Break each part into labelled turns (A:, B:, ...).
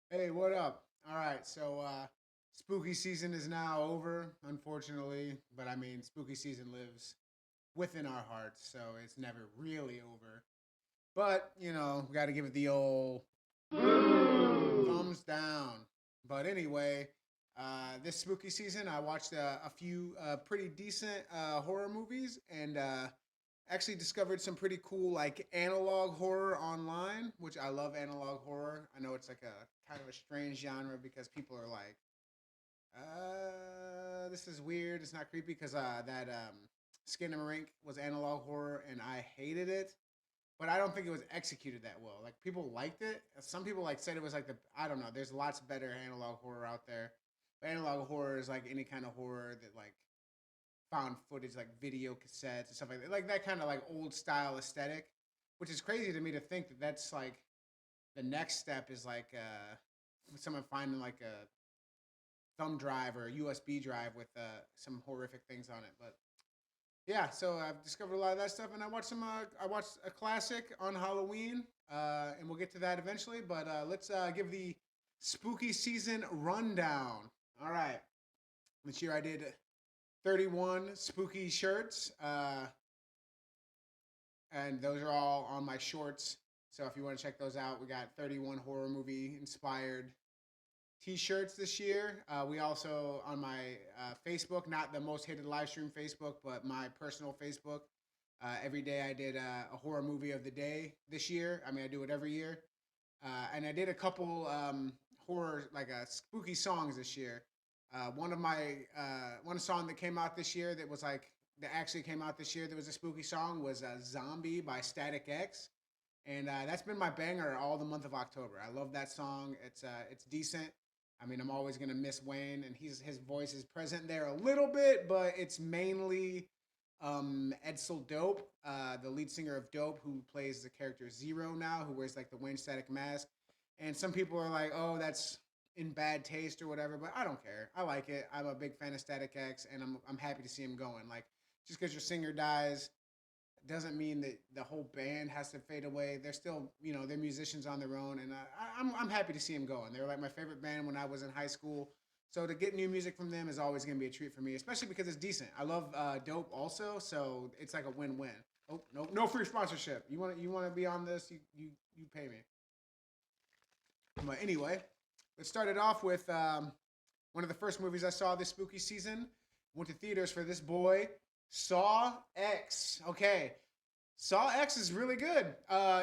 A: Hey, what up? All right, so spooky season is now over, unfortunately, but I mean, spooky season lives within our hearts, so it's never really over. But, we got to give it the old thumbs down. But anyway, this spooky season, I watched a few pretty decent horror movies and actually discovered some pretty cool, like, analog horror online, which I love analog horror. I know it's like a kind of a strange genre because people are like, this is weird. It's not creepy because that Skinamarink was analog horror and I hated it, but I don't think it was executed that well. Like people liked it. Some people like said it was like the I don't know. There's lots better analog horror out there. But analog horror is like any kind of horror that like found footage, like video cassettes and stuff like that kind of like old style aesthetic, which is crazy to me to think that that's like the next step is like someone finding like a thumb drive or a USB drive with some horrific things on it. But yeah, so I've discovered a lot of that stuff, and I watched some. I watched a classic on Halloween, and we'll get to that eventually. But let's give the spooky season rundown. All right, this year I did 31 spooky shirts, and those are all on my shorts. So if you want to check those out, we got 31 horror movie inspired t-shirts this year. We also on my Facebook, not the most hated live stream Facebook, but my personal Facebook. Every day I did a horror movie of the day this year. I mean, I do it every year, and I did a couple horror like spooky songs this year. One of my one song that came out this year that was like that actually came out this year that was a spooky song was "Zombie" by Static X, and that's been my banger all the month of October. I love that song. It's decent. I mean, I'm always gonna miss Wayne, and his voice is present there a little bit, but it's mainly Edsel Dope, the lead singer of Dope, who plays the character Zero now, who wears like the Wayne Static mask. And some people are like, "Oh, that's in bad taste or whatever," but I don't care. I like it. I'm a big fan of Static X, and I'm happy to see him going. Like, just because your singer dies doesn't mean that the whole band has to fade away. They're still, they're musicians on their own, and I'm happy to see them going. They were like my favorite band when I was in high school. So to get new music from them is always going to be a treat for me, especially because it's decent. I love Dope also, so it's like a win-win. Oh no free sponsorship. You want to be on this? You pay me. But anyway, let's start it off with one of the first movies I saw this spooky season. Went to theaters for this boy, Saw X. Okay, Saw X is really good.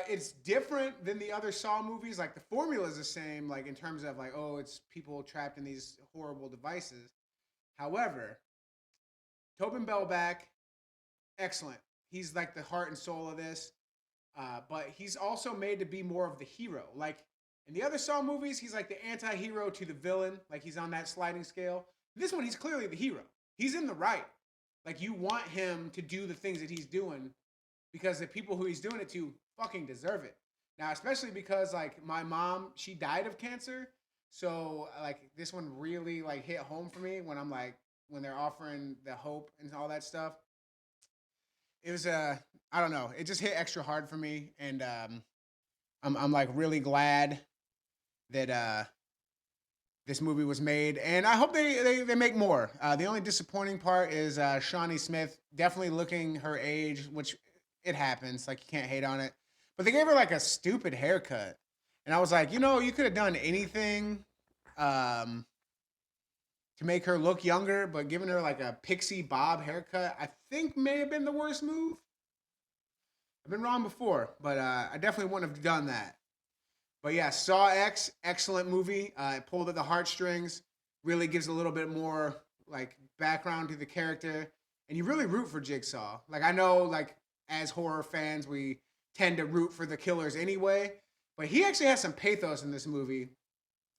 A: It's different than the other Saw movies. Like the formula is the same, like in terms of like, oh, it's people trapped in these horrible devices. However, Tobin Bell back, excellent. He's like the heart and soul of this. But he's also made to be more of the hero. Like in the other Saw movies, he's like the anti-hero to the villain. Like he's on that sliding scale. This one, he's clearly the hero. He's in the right. Like you want him to do the things that he's doing because the people who he's doing it to fucking deserve it. Now, especially because like my mom, she died of cancer, so like this one really like hit home for me when I'm like when they're offering the hope and all that stuff. It was I don't know, it just hit extra hard for me, and I'm like really glad that this movie was made, and I hope they make more. The only disappointing part is Shawnee Smith definitely looking her age, which it happens. Like you can't hate on it, but they gave her like a stupid haircut, and I was like, you could have done anything um, to make her look younger, but giving her like a pixie bob haircut, I think may have been the worst move. I've been wrong before, but I definitely wouldn't have done that. But yeah, Saw X, excellent movie. It pulled at the heartstrings. Really gives a little bit more like background to the character, and you really root for Jigsaw. Like I know, like as horror fans, we tend to root for the killers anyway, but he actually has some pathos in this movie,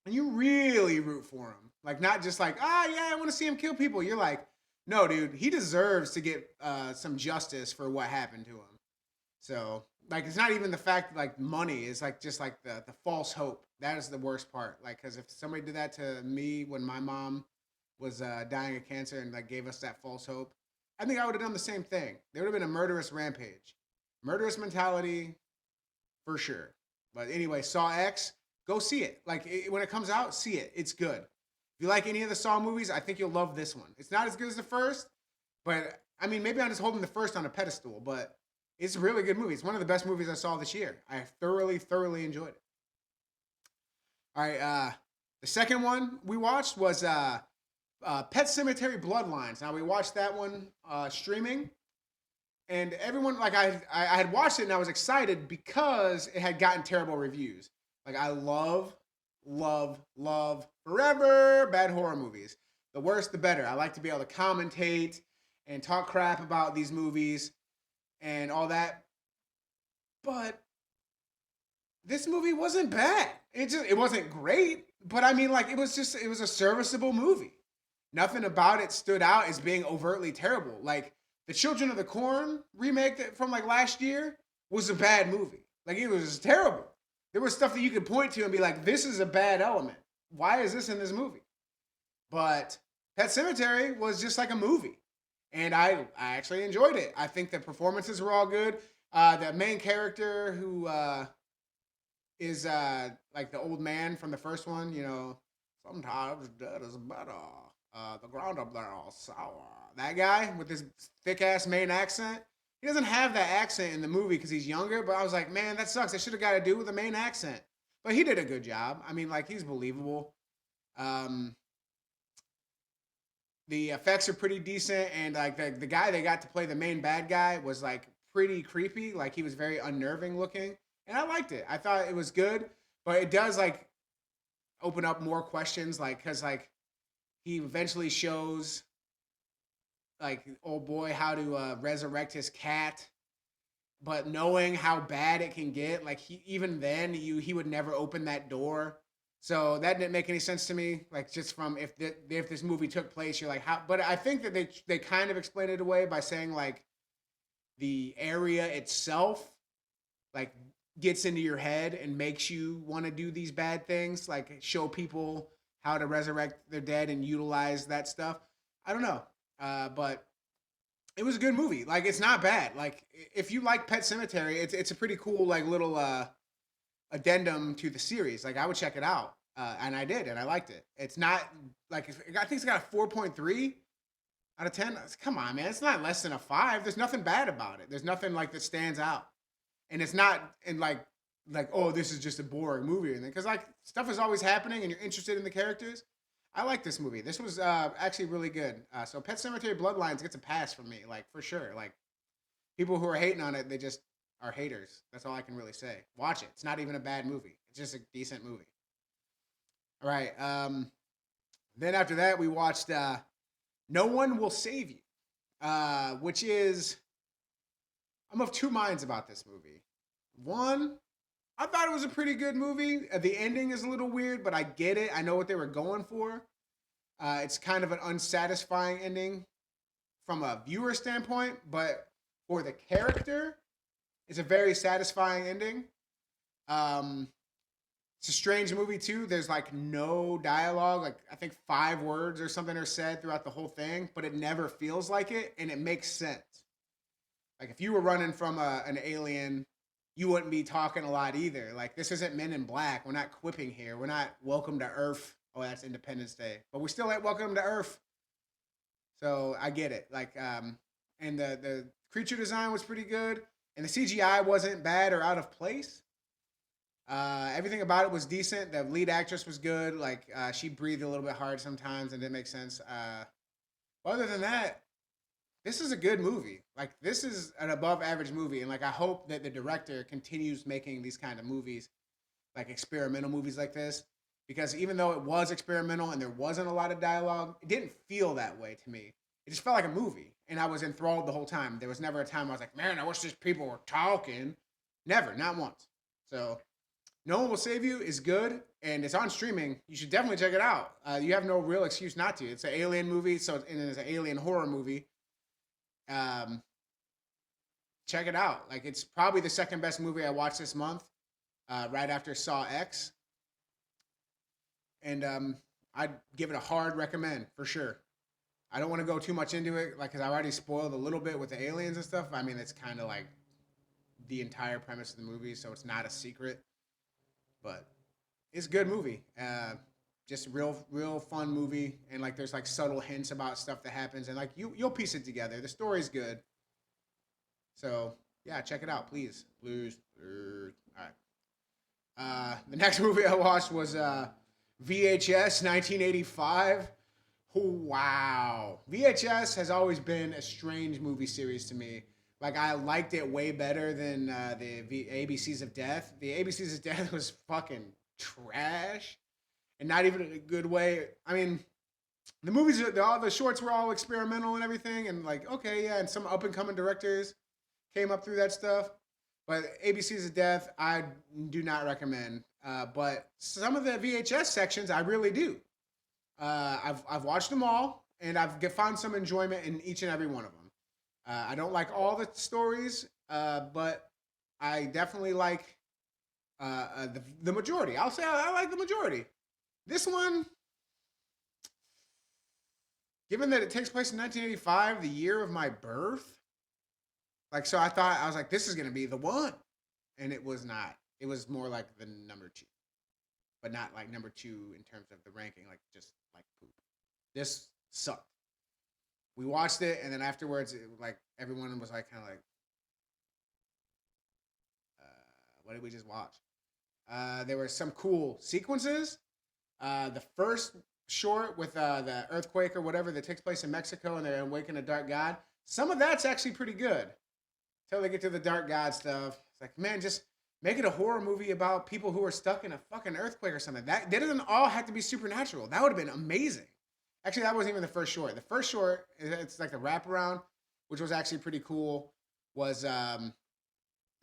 A: and you really root for him. Like not just like yeah, I want to see him kill people. You're like, no, dude, he deserves to get some justice for what happened to him. So like it's not even the fact like money is like just like the false hope. That is the worst part. Like because if somebody did that to me when my mom was dying of cancer and like gave us that false hope, I think I would have done the same thing. There would have been a murderous rampage, murderous mentality for sure. But anyway, Saw X, go see it. Like when it comes out, see it. It's good. If you like any of the Saw movies, I think you'll love this one. It's not as good as the first, but I mean, maybe I'm just holding the first on a pedestal, but it's a really good movie. It's one of the best movies I saw this year. I thoroughly enjoyed it. All right, the second one we watched was Pet Cemetery Bloodlines. Now we watched that one streaming, and everyone like I had watched it and I was excited because it had gotten terrible reviews. Like I love forever bad horror movies. The worse, the better. I like to be able to commentate and talk crap about these movies and all that. But this movie wasn't bad. It wasn't great, but I mean like it was a serviceable movie. Nothing about it stood out as being overtly terrible. Like the Children of the Corn remake from like last year was a bad movie. Like it was terrible. There was stuff that you could point to and be like, this is a bad element. Why is this in this movie? But Pet Cemetery was just like a movie. And I actually enjoyed it. I think the performances were all good. The main character who is like the old man from the first one, you know, sometimes dead is better. The ground up there all sour. That guy with his thick ass Maine accent. He doesn't have that accent in the movie because he's younger. But I was like, man, that sucks. I should have got to do with a Maine accent. But he did a good job. I mean, like he's believable. Um, the effects are pretty decent, and like the guy they got to play the main bad guy was like pretty creepy. Like he was very unnerving looking, and I liked it. I thought it was good, but it does like open up more questions, like because like he eventually shows like old boy how to resurrect his cat, but knowing how bad it can get, like he even then he would never open that door. So that didn't make any sense to me. Like just from if this movie took place, you're like how? But I think that they kind of explained it away by saying like the area itself like gets into your head and makes you want to do these bad things, like show people how to resurrect their dead and utilize that stuff. I don't know, but it was a good movie. Like it's not bad. Like if you like Pet Cemetery, it's a pretty cool like little addendum to the series. Like I would check it out, and I did, and I liked it. It's not like I think it's got a 4.3 out of 10. Come on, man, it's not less than a five. There's nothing bad about it. There's nothing like that stands out, and it's not in like oh this is just a boring movie or anything. Because like stuff is always happening, and you're interested in the characters. I like this movie. This was actually really good. So Pet Cemetery Bloodlines gets a pass from me, like for sure. Like people who are hating on it, they just are haters. That's all I can really say. Watch it. It's not even a bad movie. It's just a decent movie. All right. Then after that, we watched No One Will Save You, which is I'm of two minds about this movie. One, I thought it was a pretty good movie. The ending is a little weird, but I get it. I know what they were going for. It's kind of an unsatisfying ending from a viewer standpoint, but for the character, it's a very satisfying ending. Um, it's a strange movie too. There's like no dialogue. Like I think 5 words or something are said throughout the whole thing, but it never feels like it, and it makes sense. Like if you were running from an alien, you wouldn't be talking a lot either. Like this isn't Men in Black. We're not quipping here. We're not Welcome to Earth. Oh, that's Independence Day, but we still ain't Welcome to Earth. So I get it. Like and the creature design was pretty good, and the CGI wasn't bad or out of place. Everything about it was decent. The lead actress was good. Like she breathed a little bit hard sometimes, and didn't make sense. Other than that, this is a good movie. Like this is an above average movie, and like I hope that the director continues making these kind of movies, like experimental movies like this, because even though it was experimental and there wasn't a lot of dialogue, it didn't feel that way to me. It just felt like a movie, and I was enthralled the whole time. There was never a time I was like, man, I wish these people were talking. Never, not once. So no One Will Save You is good, and it's on streaming. You should definitely check it out. You have no real excuse not to. It's an alien movie, so and it's an alien horror movie. Um, Check it out. Like it's probably the second best movie I watched this month, right after Saw X, and I'd give it a hard recommend for sure. I don't want to go too much into it, like because I already spoiled a little bit with the aliens and stuff. I mean, it's kind of like the entire premise of the movie, so it's not a secret. But It's a good movie. Just real fun movie, and like there's like subtle hints about stuff that happens, and like you'll piece it together. The story's good, so yeah, check it out, please, please. All right. The next movie I watched was VHS 1985. Oh, wow. VHS has always been a strange movie series to me. Like, I liked it way better than the ABCs of Death. The ABCs of Death was fucking trash, and not even in a good way. I mean, the movies, all the shorts were all experimental and everything, and like, okay, yeah, and some up and coming directors came up through that stuff. But ABCs of Death, I do not recommend. But some of the VHS sections, I really do. I've watched them all, and found some enjoyment in each and every one of them. I don't like all the stories, but I definitely like the majority. I'll say I like the majority. This one, given that it takes place in 1985, the year of my birth, like so, I was like, this is gonna be the one, and it was not. It was more like the number two, but not like number two in terms of the ranking, like just like poop. This sucked. We watched it, and then afterwards, like everyone was like, kind of like, what did we just watch? There were some cool sequences. The first short with the earthquake or whatever that takes place in Mexico, and they're awakening a dark god. Some of that's actually pretty good. Till they get to the dark god stuff, it's like, man, just make it a horror movie about people who are stuck in a fucking earthquake or something. That doesn't all have to be supernatural. That would have been amazing. Actually, that wasn't even the first short. The first short, it's like the wraparound, which was actually pretty cool. Was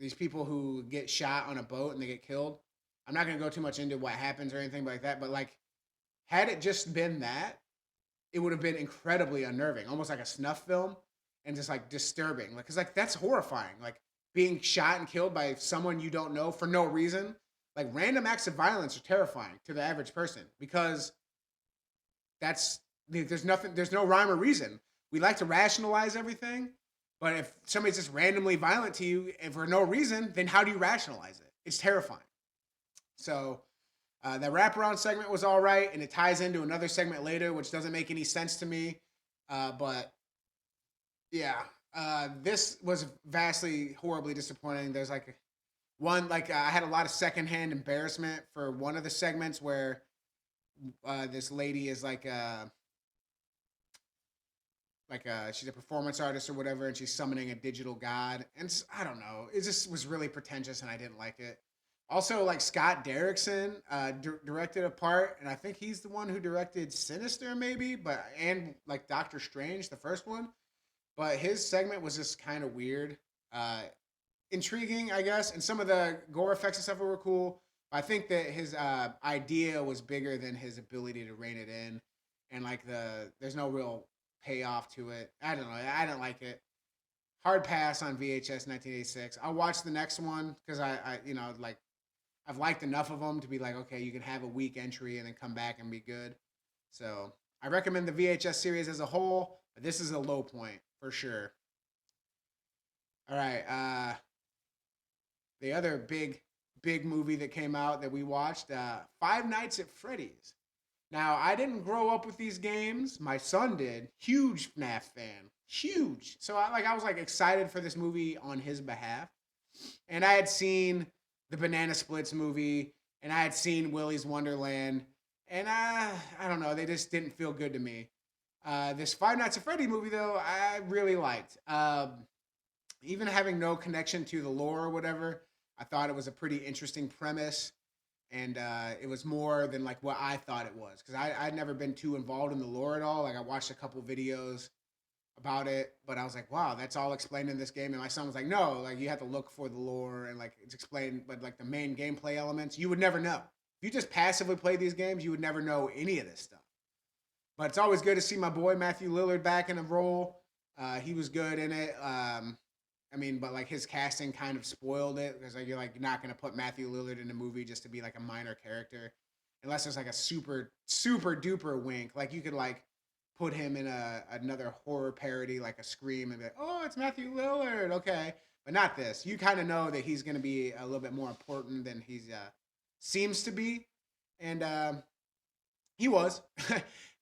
A: these people who get shot on a boat and they get killed. I'm not gonna go too much into what happens or anything like that, but like, had it just been that, it would have been incredibly unnerving, almost like a snuff film, and just like disturbing. Like, cause like that's horrifying. Like being shot and killed by someone you don't know for no reason. Like random acts of violence are terrifying to the average person because that's there's nothing, there's no rhyme or reason. We like to rationalize everything, but if somebody's just randomly violent to you and for no reason, then how do you rationalize it? It's terrifying. So that wraparound segment was all right, and it ties into another segment later, which doesn't make any sense to me. But yeah, this was vastly horribly disappointing. There's like one like I had a lot of secondhand embarrassment for one of the segments where this lady is she's a performance artist or whatever, and she's summoning a digital god, and I don't know, it just was really pretentious, and I didn't like it. Also, like Scott Derrickson directed a part, and I think he's the one who directed Sinister, maybe, but and like Doctor Strange, the first one. But his segment was just kind of weird, uh, intriguing, I guess, and some of the gore effects and stuff were cool. I think that his idea was bigger than his ability to rein it in, and like there's no real payoff to it. I don't know. I didn't like it. Hard pass on VHS 1986. I'll watch the next one because like I've liked enough of them to be like, okay, you can have a weak entry and then come back and be good. So I recommend the VHS series as a whole, but this is a low point for sure. All right. The other big movie that came out that we watched, Five Nights at Freddy's. Now I didn't grow up with these games. My son did. Huge FNAF fan. Huge. So I was like excited for this movie on his behalf. And I had seen the Banana Splits movie, and I had seen Willy's Wonderland, and I don't know, they just didn't feel good to me. This Five Nights at Freddy movie though, I really liked. Even having no connection to the lore or whatever, I thought it was a pretty interesting premise, and it was more than like what I thought it was because I'd never been too involved in the lore at all. Like I watched a couple videos about it, but I was like, wow, that's all explained in this game. And my son was like, no, like you have to look for the lore and like it's explained, but like the main gameplay elements, you would never know. If you just passively play these games, you would never know any of this stuff. But it's always good to see my boy Matthew Lillard back in a role. He was good in it. I mean, but like his casting kind of spoiled it because like you're like not gonna put Matthew Lillard in a movie just to be like a minor character, unless there's like a super duper wink. Like you could like put him in another horror parody like a Scream and be like, oh, it's Matthew Lillard, okay, but not this. You kind of know that he's gonna be a little bit more important than he's seems to be. and he was.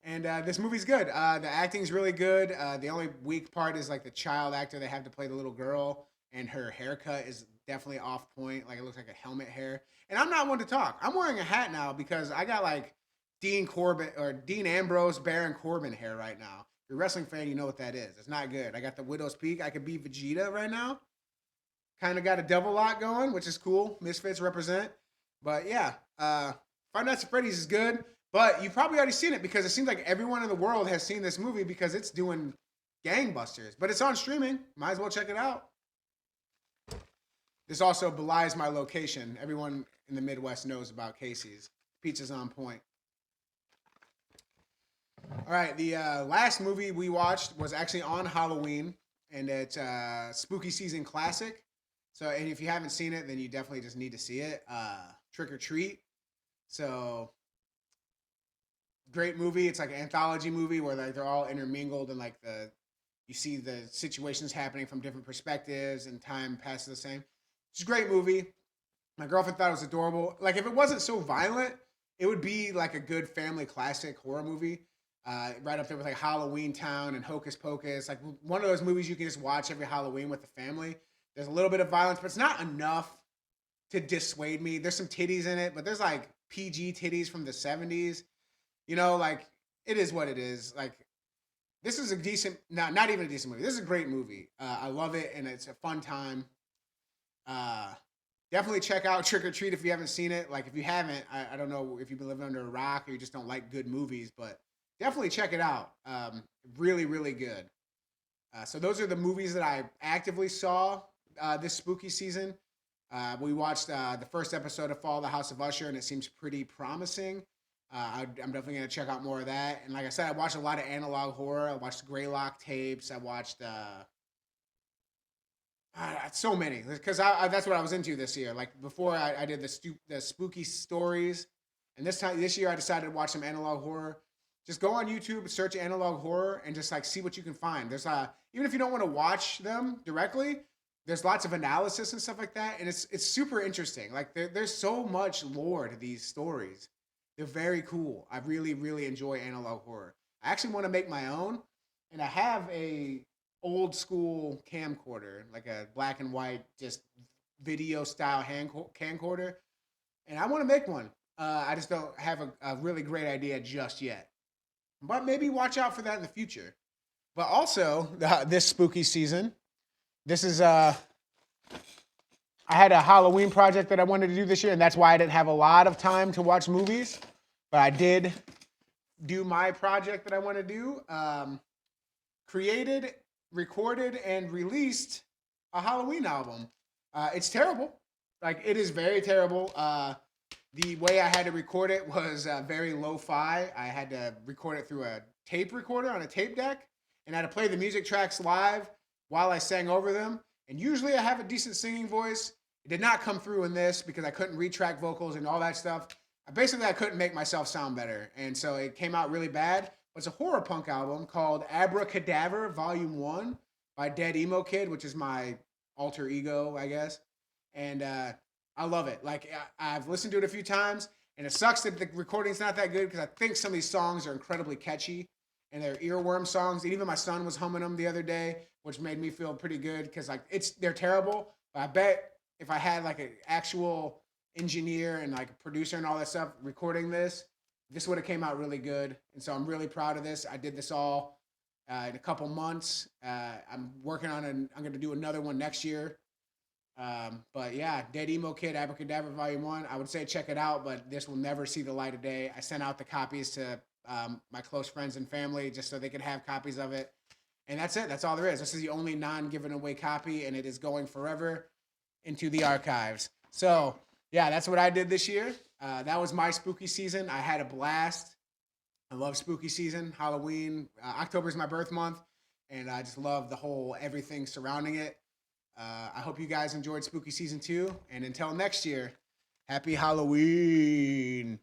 A: And this movie's good. The acting's really good. The only weak part is like the child actor they have to play the little girl, and her haircut is definitely off point. Like it looks like a helmet hair. And I'm not one to talk. I'm wearing a hat now because I got like Dean Corbin or Dean Ambrose, Baron Corbin hair right now. If you're a wrestling fan, you know what that is. It's not good. I got the Widow's Peak. I could be Vegeta right now. Kind of got a double lock going, which is cool. Misfits represent. But yeah, Five Nights at Freddy's is good. But you've probably already seen it because it seems like everyone in the world has seen this movie because it's doing gangbusters. But it's on streaming. Might as well check it out. This also belies my location. Everyone in the Midwest knows about Casey's. Pizza's on point. All right, the last movie we watched was actually on Halloween, and it's Spooky Season Classic. So, and if you haven't seen it, then you definitely just need to see it. Trick or Treat. So, great movie. It's like an anthology movie where like they're all intermingled and like you see the situations happening from different perspectives and time passes the same. It's a great movie. My girlfriend thought it was adorable. Like if it wasn't so violent, it would be like a good family classic horror movie. Right up there with like Halloween Town and Hocus Pocus. Like one of those movies you can just watch every Halloween with the family. There's a little bit of violence, but it's not enough to dissuade me. There's some titties in it, but there's like PG titties from the 70s. You know, like it is what it is. Like this is a decent, not even a decent movie. This is a great movie. I love it, and it's a fun time. Uh, Definitely check out Trick or Treat if you haven't seen it. Like if you haven't, I don't know if you've been living under a rock or you just don't like good movies, but definitely check it out. Really, really good. So those are the movies that I actively saw this spooky season. We watched the first episode of Fall of the House of Usher, and it seems pretty promising. I'm definitely going to check out more of that. And like I said, I watched a lot of analog horror. I watched Greylock tapes. I watched so many because that's what I was into this year. Like before, I did the spooky stories, and this year I decided to watch some analog horror. Just go on YouTube, search analog horror, and just like see what you can find. There's even if you don't want to watch them directly, there's lots of analysis and stuff like that, and it's super interesting. Like there's so much lore to these stories. They're very cool. I really really enjoy analog horror. I actually want to make my own, and I have a old school camcorder, like a black and white, just video style camcorder, and I want to make one. I just don't have a really great idea just yet, but maybe watch out for that in the future. But also, this spooky season, this is I had a Halloween project that I wanted to do this year, and that's why I didn't have a lot of time to watch movies. But I did do my project that I want to do. Created, recorded, and released a Halloween album. It's terrible. Like, it is very terrible. The way I had to record it was very lo-fi. I had to record it through a tape recorder on a tape deck, and I had to play the music tracks live while I sang over them. And usually I have a decent singing voice. It did not come through in this because I couldn't retrack vocals and all that stuff. I couldn't make myself sound better, and so it came out really bad. It's a horror punk album called Abracadaver Volume 1 by Dead Emo Kid, which is my alter ego, I guess. And I love it. Like, I've listened to it a few times, and it sucks that the recording's not that good because I think some of these songs are incredibly catchy, and they're earworm songs. And even my son was humming them the other day, which made me feel pretty good because, like, they're terrible. But I bet if I had, like, an actual engineer and, like, a producer and all that stuff recording this would have came out really good. And so I'm really proud of this. I did this all in a couple months. I'm working on I'm going to do another one next year. But yeah, Dead Emo Kid, Abracadaver Volume 1. I would say check it out, but this will never see the light of day. I sent out the copies to my close friends and family just so they could have copies of it. And that's it. That's all there is. This is the only non-given away copy, and it is going forever into the archives. So yeah, that's what I did this year. That was my spooky season. I had a blast. I love spooky season, Halloween. October is my birth month, and I just love the whole everything surrounding it. I hope you guys enjoyed spooky season 2, and until next year, happy Halloween.